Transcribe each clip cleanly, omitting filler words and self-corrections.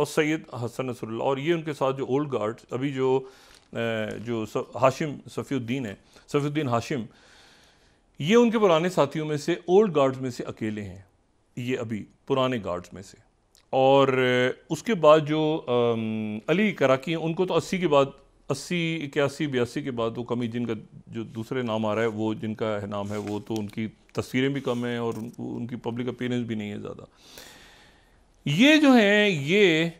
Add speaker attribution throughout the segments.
Speaker 1: और सैयद हसन नसरुल्लाह, और ये उनके साथ जो ओल्ड गार्ड अभी जो हाशिम सफ़ीउद्दीन है, सफ़ीउद्दीन हाशिम, ये उनके पुराने साथियों में से, ओल्ड गार्ड्स में से अकेले हैं, ये अभी पुराने गार्ड्स में से। और उसके बाद जो अली कराकी हैं, उनको तो 80 के बाद, 80 81 82 के बाद वो कमी, जिनका जो दूसरे नाम आ रहा है, वो जिनका नाम है, वो तो उनकी तस्वीरें भी कम हैं और उनकी पब्लिक अपीयरेंस भी नहीं है ज़्यादा। ये जो हैं, ये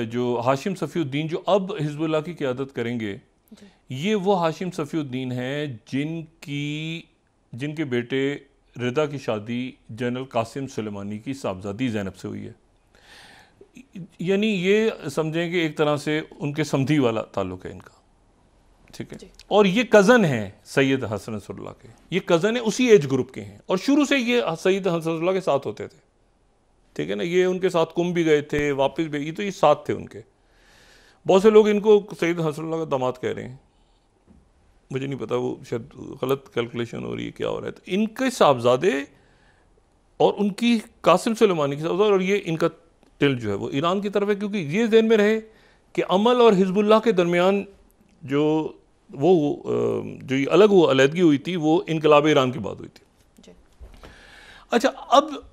Speaker 1: जो हाशिम सफ़ीउद्दीन जो अब हिज़्बुल्लाह की क़यादत करेंगे, ये वो हाशिम सफ़ीउद्दीन हैं जिनके बेटे रिदा की शादी जनरल कासिम सुलेमानी की साहबजादी ज़ैनब से हुई है। यानी ये समझें कि एक तरह से उनके समधी वाला ताल्लुक़ है इनका, ठीक है। और ये कज़न हैं सैयद हसन नसरुल्लाह के, ये कज़न है, उसी एज ग्रुप के हैं, और शुरू से ये सैयद हसन नसरुल्लाह के साथ होते थे, ठीक है ना। ये उनके साथ कुंभ भी गए थे, वापस भी, ये तो ये साथ थे उनके। बहुत से लोग इनको सैयद हसन नसरुल्लाह का दामाद कह रहे हैं, मुझे नहीं पता, वो शायद गलत कैलकुलेशन हो रही है, क्या हो रहा है। तो इनके साहबजादे और उनकी कासिम सुलेमानी के साहबजादे, और ये इनका टिल जो है वो ईरान की तरफ है, क्योंकि ये ज़हन में रहे कि अमल और हिज़्बुल्लाह के दरमियान जो ये अलग वो अलहदगी हुई थी, वो इनकलाब ईरान की बात हुई थी। अच्छा, अब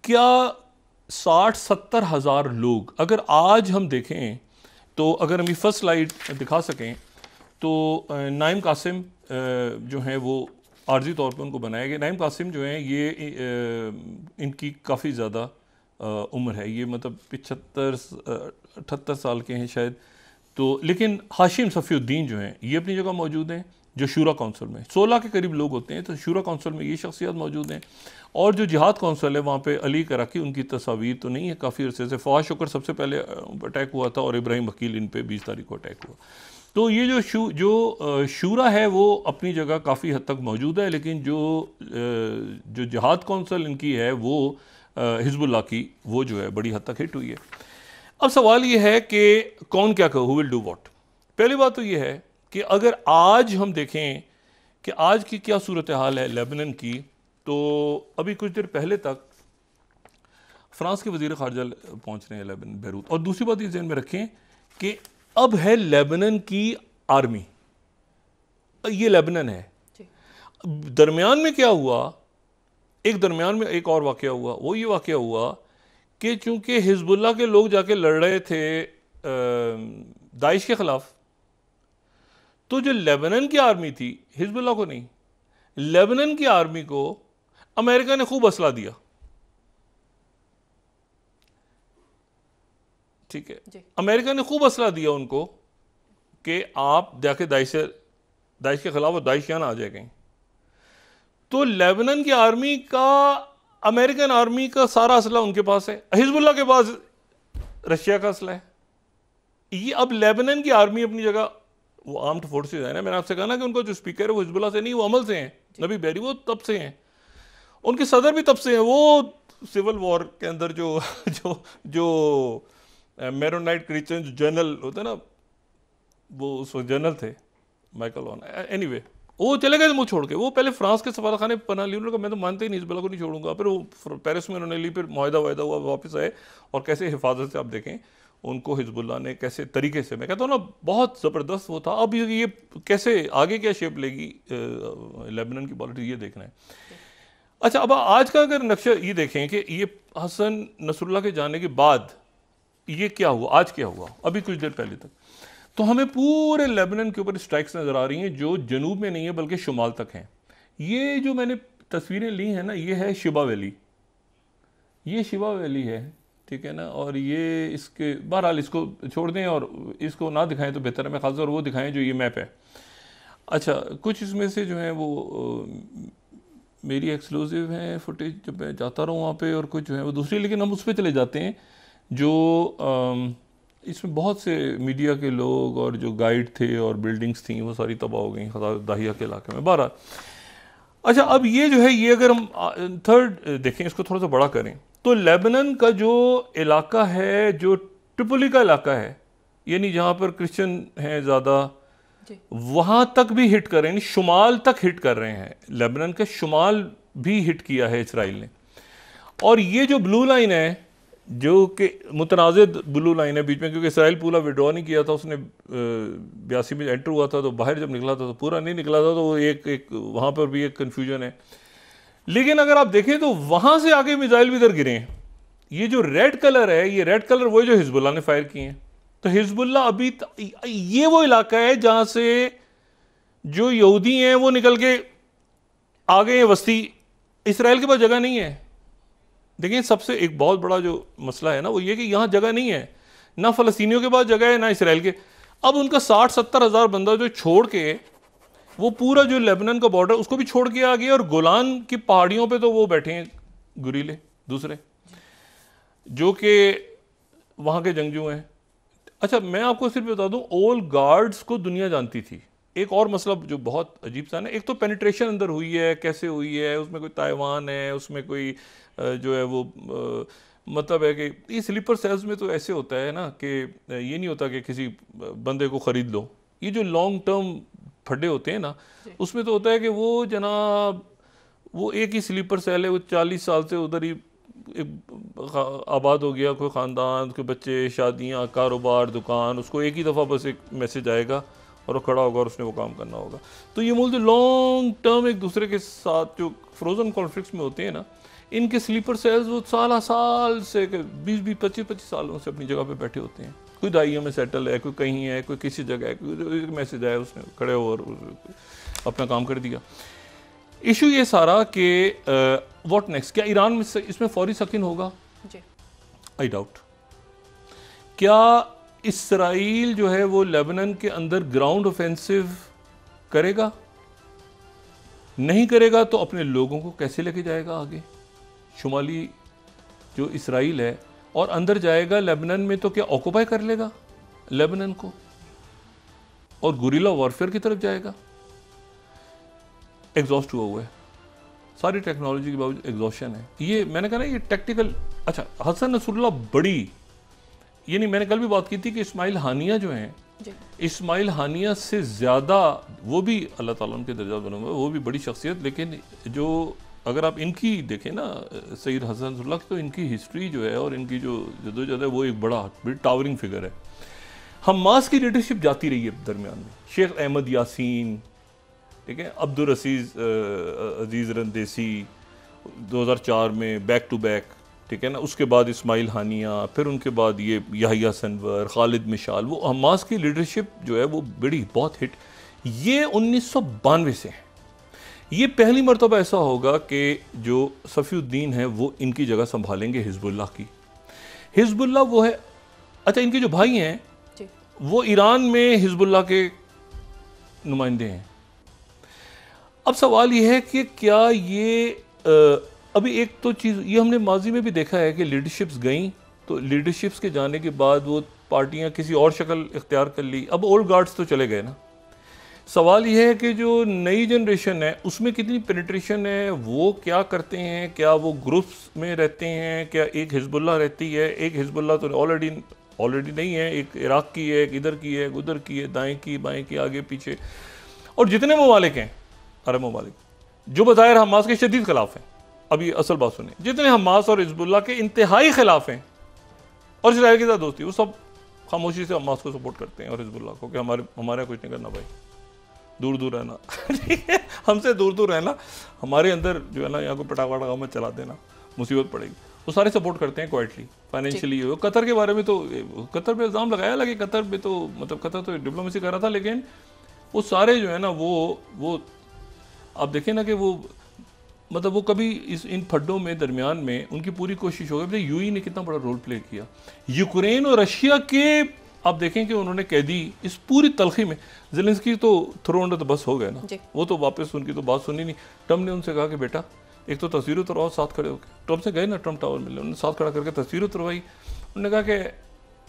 Speaker 1: क्या 60-70 हज़ार लोग, अगर आज हम देखें तो, अगर हम ये फर्स्ट स्लाइड दिखा सकें तो, नाइम कासिम जो हैं वो आर्जी तौर पे उनको बनाया गया। नाइम कासिम जो हैं ये इनकी काफ़ी ज़्यादा उम्र है, ये मतलब 75-78 साल के हैं शायद। तो लेकिन हाशिम सफ़ीउद्दीन जो हैं ये अपनी जगह मौजूद हैं, जो शूरा काउंसिल में 16 के करीब लोग होते हैं, तो शूरा काउंसिल में ये शख्सियत मौजूद हैं। और जो जिहाद काउंसिल है वहाँ पे अली कराकी, उनकी तस्वीर तो नहीं है काफ़ी अरसे से। फवाद शुक्र सबसे पहले अटैक हुआ था, और इब्राहिम वकील इन पे 20 तारीख को अटैक हुआ। तो ये जो शूरा है वो अपनी जगह काफ़ी हद तक मौजूद है, लेकिन जो जिहाद काउंसिल इनकी है वो हिज़्बुल्लाह की, वो जो है बड़ी हद तक हिट हुई है। अब सवाल ये है कि कौन क्या कहे, हु विल डू व्हाट। पहली बात तो ये है कि अगर आज हम देखें कि आज की क्या सूरत हाल है लेबनान की, तो अभी कुछ देर पहले तक फ्रांस के वज़ीर ख़ारजा पहुँच रहे हैं लेबनान, बैरूत। और दूसरी बात ये ज़हन में रखें कि अब है लेबनान की आर्मी, ये लेबनान है। दरमियान में क्या हुआ, दरमियान में एक और वाक़या हुआ, वो ये वाक़या हुआ कि चूंकि हिज़्बुल्लाह के लोग जाके लड़ रहे थे दाइश के ख़िलाफ़, तो जो लेबनान की आर्मी थी, हिज़्बुल्लाह को नहीं, लेबनान की आर्मी को अमेरिका ने खूब असला दिया, ठीक है। अमेरिका ने खूब असला दिया उनको कि आप जाके दाइश के ख़िलाफ़, और दाइश यहाँ ना आ जाए कहीं। तो लेबनान की आर्मी का, अमेरिकन आर्मी का सारा असला उनके पास है, हिज़्बुल्लाह के पास रशिया का असला है। ये अब लेबनान की आर्मी अपनी जगह, वो आर्म्ड फोर्सेज है ना, मैंने आपसे कहा ना कि उनका जो स्पीकर है वो हिज़्बुल्लाह से नहीं, वो अमल से हैं, नबी बैरी, वो तब से हैं, उनके सदर भी तब से हैं। वो सिविल वॉर के अंदर जो मेरोनाइट क्रिश्चियन जनरल होते ना, वो उस वक्त जनरल थे, माइकल वॉन, एनीवे, वो चले गए मुँह छोड़ के। वो पहले फ्रांस के सफारत खाने पना ली, उन्होंने कहा मैं तो मानते ही नहीं, हिज़्बुल्लाह को नहीं छोड़ूंगा। फिर वो पेरिस में उन्होंने ली, फिर मुआहदा हुआ, वापस आए, और कैसे हिफाजत से आप देखें उनको हिज़्बुल्लाह ने कैसे तरीके से, मैं कहता हूँ ना, बहुत ज़बरदस्त वो था। अब ये कैसे आगे क्या शेप लेगी लेबनान की पॉलिटिक्स, ये देखना है। अच्छा, अब आज का अगर नक्शा ये देखें कि ये हसन नसरुल्लाह के जाने के बाद ये क्या हुआ, आज क्या हुआ, अभी कुछ देर पहले तक, तो हमें पूरे लेबनान के ऊपर स्ट्राइक्स नज़र आ रही हैं, जो जनूब में नहीं है बल्कि शुमाल तक हैं। ये जो मैंने तस्वीरें ली हैं ना, ये है शिबा वैली, ये शिबा वैली है, ठीक है ना। और ये इसके बहरहाल इसको छोड़ दें और इसको ना दिखाएं तो बेहतर है, मैं खासतौर वो दिखाएं जो ये मैप है। अच्छा, कुछ इसमें से जो है वो मेरी एक्सक्लूसिव हैं फुटेज, जब मैं जाता रहूँ वहाँ पे, और कुछ जो है वो दूसरी, लेकिन हम उस पर चले जाते हैं जो इसमें बहुत से मीडिया के लोग और जो गाइड थे और बिल्डिंग्स थी वो सारी तबाह हो गई दाहिया के इलाके में, 12। अच्छा, अब ये जो है, ये अगर हम थर्ड देखें, इसको थोड़ा सा बड़ा करें, तो लेबनान का जो इलाका है, जो ट्रिपोली का इलाका है, यानी जहाँ पर क्रिश्चियन हैं ज़्यादा, वहाँ तक भी हिट कर रहे हैं, शुमाल तक हिट कर रहे हैं। लेबनान का शुमाल भी हिट किया है इसराइल ने। और ये जो ब्लू लाइन है, जो कि मुतनाज़ ब्लू लाइन है बीच में, क्योंकि इसराइल पूरा विड्रॉ नहीं किया था, उसने 82 में एंटर हुआ था, तो बाहर जब निकला था तो पूरा नहीं निकला था, तो वो एक वहाँ पर भी एक कन्फ्यूजन है। लेकिन अगर आप देखें तो वहाँ से आगे मिसाइल भी इधर गिरे हैं। ये जो रेड कलर है, ये रेड कलर वो जो हिजबुल्लाह ने फायर किए हैं। तो हिजबुल्लाह अभी ये वो इलाका है जहाँ से जो यहूदी हैं वो निकल के आ गए हैं बस्ती, इसराइल के पास जगह नहीं है। देखिए सबसे एक बहुत बड़ा जो मसला है ना वो ये कि यहाँ जगह नहीं है, ना फ़लस्तीनियों के पास जगह है ना इसराइल के। अब उनका 60-70 हज़ार बंदा जो छोड़ के वो पूरा जो लेबनान का बॉर्डर उसको भी छोड़ के आ गया, और गोलान की पहाड़ियों पे तो वो बैठे हैं गुरीले दूसरे जो कि वहाँ के जंगजू हैं। अच्छा मैं आपको सिर्फ बता दूँ, ओल्ड गार्ड्स को दुनिया जानती थी। एक और मसला जो बहुत अजीब सा ना, एक तो पेनिट्रेशन अंदर हुई है, कैसे हुई है, उसमें कोई ताइवान है, उसमें कोई जो है वो मतलब है कि ये स्लीपर सेल्स में तो ऐसे होता है ना कि ये नहीं होता कि किसी बंदे को ख़रीद लो। ये जो लॉन्ग टर्म फड्डे होते हैं ना, उसमें तो होता है कि वो जनाब वो एक ही स्लीपर सेल है, वो 40 साल से उधर ही आबाद हो गया, कोई ख़ानदान, उसके बच्चे, शादियाँ, कारोबार, दुकान, उसको एक ही दफ़ा बस एक मैसेज आएगा और वो खड़ा होगा और उसने वो काम करना होगा। तो ये मूल लॉन्ग टर्म एक दूसरे के साथ जो फ्रोजन कॉन्फ्लिक्ट्स में होते हैं ना, इनके स्लीपर सेल्स वो साल से 20-25 सालों से अपनी जगह पे बैठे होते हैं। कोई दाइयों में सेटल है, कोई कहीं है, कोई किसी जगह है, कोई मैसेज आया उसने खड़े हो और अपना काम कर दिया। इशू ये सारा कि व्हाट नेक्स्ट, क्या ईरान में इसमें फौरी सकिन होगा? I doubt. क्या इसराइल जो है वो लेबनान के अंदर ग्राउंड ऑफेंसिव करेगा? नहीं करेगा तो अपने लोगों को कैसे लेके जाएगा आगे? शुमाली जो इसराइल है और अंदर जाएगा लेबनान में, तो क्या ऑक्यूपाई कर लेगा लेबनान को और गुरिल्ला वॉरफेयर की तरफ जाएगा? एग्जॉस्ट हुआ है, सारी टेक्नोलॉजी के बावजूद एग्जॉशन है। ये मैंने कहा ना ये टेक्टिकल। अच्छा हसन नसरुल्लाह बड़ी, ये नहीं, मैंने कल भी बात की थी कि इस्माइल हानिया जो हैं, इस्माइल हानिया से ज़्यादा वो भी अल्लाह ताला उनके दर्जा बना हुआ है, वो भी बड़ी शख्सियत। लेकिन जो अगर आप इनकी देखें ना सैयद हसन नसरुल्लाह की, तो इनकी हिस्ट्री जो है और इनकी जो जदोजहद है वो एक बड़ी टावरिंग फिगर है। हमास की लीडरशिप जाती रही है दरमियान में, शेख अहमद यासीन, ठीक है, अब्दुल अजीज़ रंदेसी 2004 में बैक टू बैक, ठीक है ना, उसके बाद इस्माइल हानिया, फिर उनके बाद ये याहिया सनवर, खालिद मिशाल, वो हमास की लीडरशिप जो है वो बड़ी बहुत हिट। ये 1992 से है। ये पहली मरतबा ऐसा होगा कि जो सफ़ीउद्दीन है वो इनकी जगह संभालेंगे हिजबुल्लाह की। हिजबुल्लाह वो है, अच्छा इनके जो भाई हैं वो ईरान में हिजबुल्लाह के नुमाइंदे हैं। अब सवाल ये है कि क्या ये अभी एक तो चीज़ ये हमने माजी में भी देखा है कि लीडरशिप्स गई, तो लीडरशिप्स के जाने के बाद वो पार्टियां किसी और शक्ल इख्तियार कर ली। अब ओल्ड गार्ड्स तो चले गए ना। सवाल ये है कि जो नई जनरेशन है उसमें कितनी पेनिट्रेशन है, वो क्या करते हैं, क्या वो ग्रुप्स में रहते हैं, क्या एक हिजबुल्लाह रहती है, एक हिजबुल्लाह तो ऑलरेडी नहीं है, एक इराक की है, एक इधर की है, उधर की है, दाएँ की बाएँ की, आगे पीछे। और जितने ममालिक हैं अरब ममालिक जो बज़ाहिर हमास के शदीद खिलाफ हैं, अभी असल बात सुने, जितने हमास और हिजबुल्लाह के इंतहाई खिलाफ हैं और इसराइल के साथ दोस्ती, वो सब खामोशी से हमास को सपोर्ट करते हैं और हिजबुल्लाह को कि हमारे कुछ नहीं करना भाई, दूर दूर रहना ठीक है, हमसे दूर दूर रहना, हमारे अंदर जो है ना यहाँ को पटाखा मत चला देना, मुसीबत पड़ेगी। वो सारे सपोर्ट करते हैं क्वाइटली, फाइनेंशियली। कतर के बारे में तो कतर पे इल्ज़ाम लगाया लगे, कतर पे तो मतलब कतर तो डिप्लोमेसी कर रहा था, लेकिन वो सारे जो है ना वो आप देखें ना कि वो मतलब वो कभी इन फड्डों में दरमियान में उनकी पूरी कोशिश होगी। यूएई ने कितना बड़ा रोल प्ले किया यूक्रेन और रशिया के, आप देखें कि उन्होंने कैदी इस पूरी तलखी में। ज़ेलेंस्की तो थ्रो अंडर द बस हो गए ना, वो तो वापस उनकी तो बात सुनी नहीं। ट्रम्प ने उनसे कहा कि बेटा एक तो तस्वीर उतरवाओ साथ खड़े होकर। ट्रम्प से गए ना ट्रम्प टावर मिले, उन्होंने साथ खड़ा करके तस्वीर उतरवाई। उन्होंने कहा कि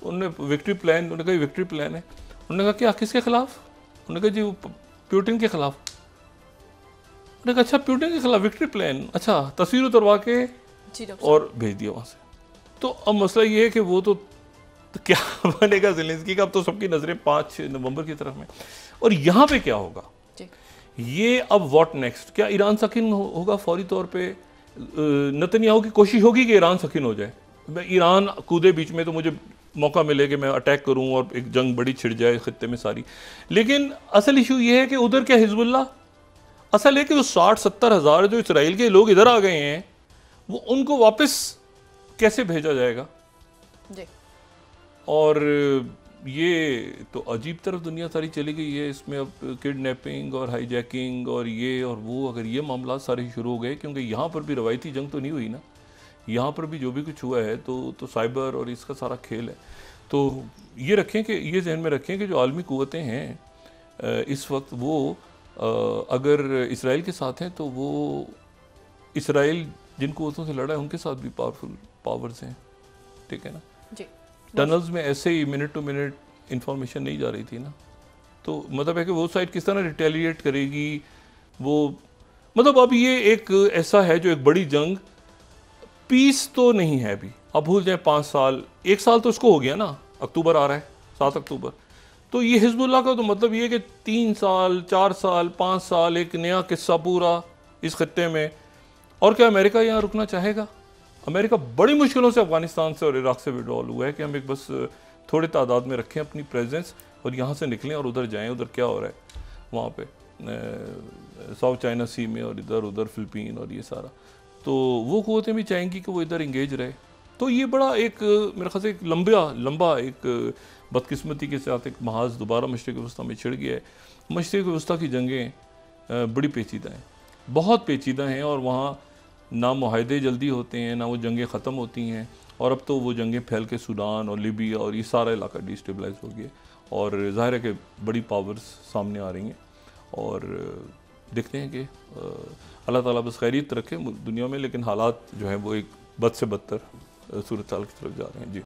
Speaker 1: उन्होंने विक्ट्री प्लान, उन्होंने कहा विक्ट्री प्लान है। उन्होंने कहा क्या किसके खिलाफ? उन्होंने कहा जी वो पुतिन के खिलाफ। उन्होंने कहा अच्छा पुतिन के खिलाफ विक्ट्री प्लान, अच्छा तस्वीर उतरवा के और भेज दिया वहाँ से। तो अब मसला ये है कि वो तो क्या बनेगा ज़ेलेंस्की का? अब तो सबकी नज़रें 5 नवंबर की तरफ में। और यहाँ पे क्या होगा ये अब व्हाट नेक्स्ट? क्या ईरान सकिन होगा फौरी तौर पे? नेतन्याहू की कोशिश होगी कि ईरान सकिन हो जाए, मैं ईरान कूदे बीच में तो मुझे मौका मिले कि मैं अटैक करूं और एक जंग बड़ी छिड़ जाए खित्ते में सारी। लेकिन असल इशू ये है कि उधर क्या हिजबुल्लाह, असल है कि वो 60-70 हज़ार जो इसराइल के लोग इधर आ गए हैं, वो उनको वापस कैसे भेजा जाएगा
Speaker 2: जी।
Speaker 1: और ये तो अजीब तरफ दुनिया सारी चली गई है। इसमें अब किडनैपिंग और हाईजैकिंग और ये और वो, अगर ये मामला सारे शुरू हो गए, क्योंकि यहाँ पर भी रवायती जंग तो नहीं हुई ना, यहाँ पर भी जो भी कुछ हुआ है तो साइबर और इसका सारा खेल है। तो ये रखें कि ये जहन में रखें कि जो आलमी कुव्वतें हैं इस वक्त वो अगर इसराइल के साथ हैं तो वो इसराइल जिन कुव्वतों से लड़ा है उनके साथ भी पावरफुल पावर्स हैं, ठीक है ना
Speaker 2: जी।
Speaker 1: टनल्स में ऐसे ही मिनट टू मिनट इंफॉर्मेशन नहीं जा रही थी ना, तो मतलब है कि वो साइड किस तरह रिटेलिएट करेगी वो, मतलब अब ये एक ऐसा है जो एक बड़ी जंग, पीस तो नहीं है अभी। अब भूल जाए 5 साल, 1 साल तो इसको हो गया ना, अक्टूबर आ रहा है 7 अक्टूबर, तो ये हिजबुल्लाह का तो मतलब ये कि 3 साल 4 साल 5 साल एक नया किस्सा पूरा इस खत्ते में। और क्या अमेरिका यहाँ रुकना चाहेगा? अमेरिका बड़ी मुश्किलों से अफगानिस्तान से और इराक से विड्रॉल हुआ है कि हम एक बस थोड़े तादाद में रखें अपनी प्रेजेंस और यहाँ से निकलें और उधर जाएं, उधर क्या हो रहा है वहाँ पे साउथ चाइना सी में और इधर उधर फिलिपीन और ये सारा, तो वो कुव्वतें भी चाहेंगी कि वो इधर इंगेज रहे। तो ये बड़ा एक मेरे ख्याल से एक लंबा एक बदकिस्मती के साथ एक महाज दोबारा मशरिक़ वस्ता में छिड़ गया है। मशरिक़ वस्ता की जंगें बड़ी पेचीदा हैं, बहुत पेचीदा हैं, और वहाँ ना मुआहदे जल्दी होते हैं ना वो जंगें ख़त्म होती हैं। और अब तो वो जंगें फैल के सूडान और लीबिया और ये सारा इलाका डिस्टेबलाइज हो गया, और ज़ाहिर है कि बड़ी पावर्स सामने आ रही हैं। और देखते हैं कि अल्लाह ताला बस खैरियत रखे दुनिया में, लेकिन हालात जो हैं वो एक बद से बदतर सूरत हाल की तरफ जा रहे हैं। जी।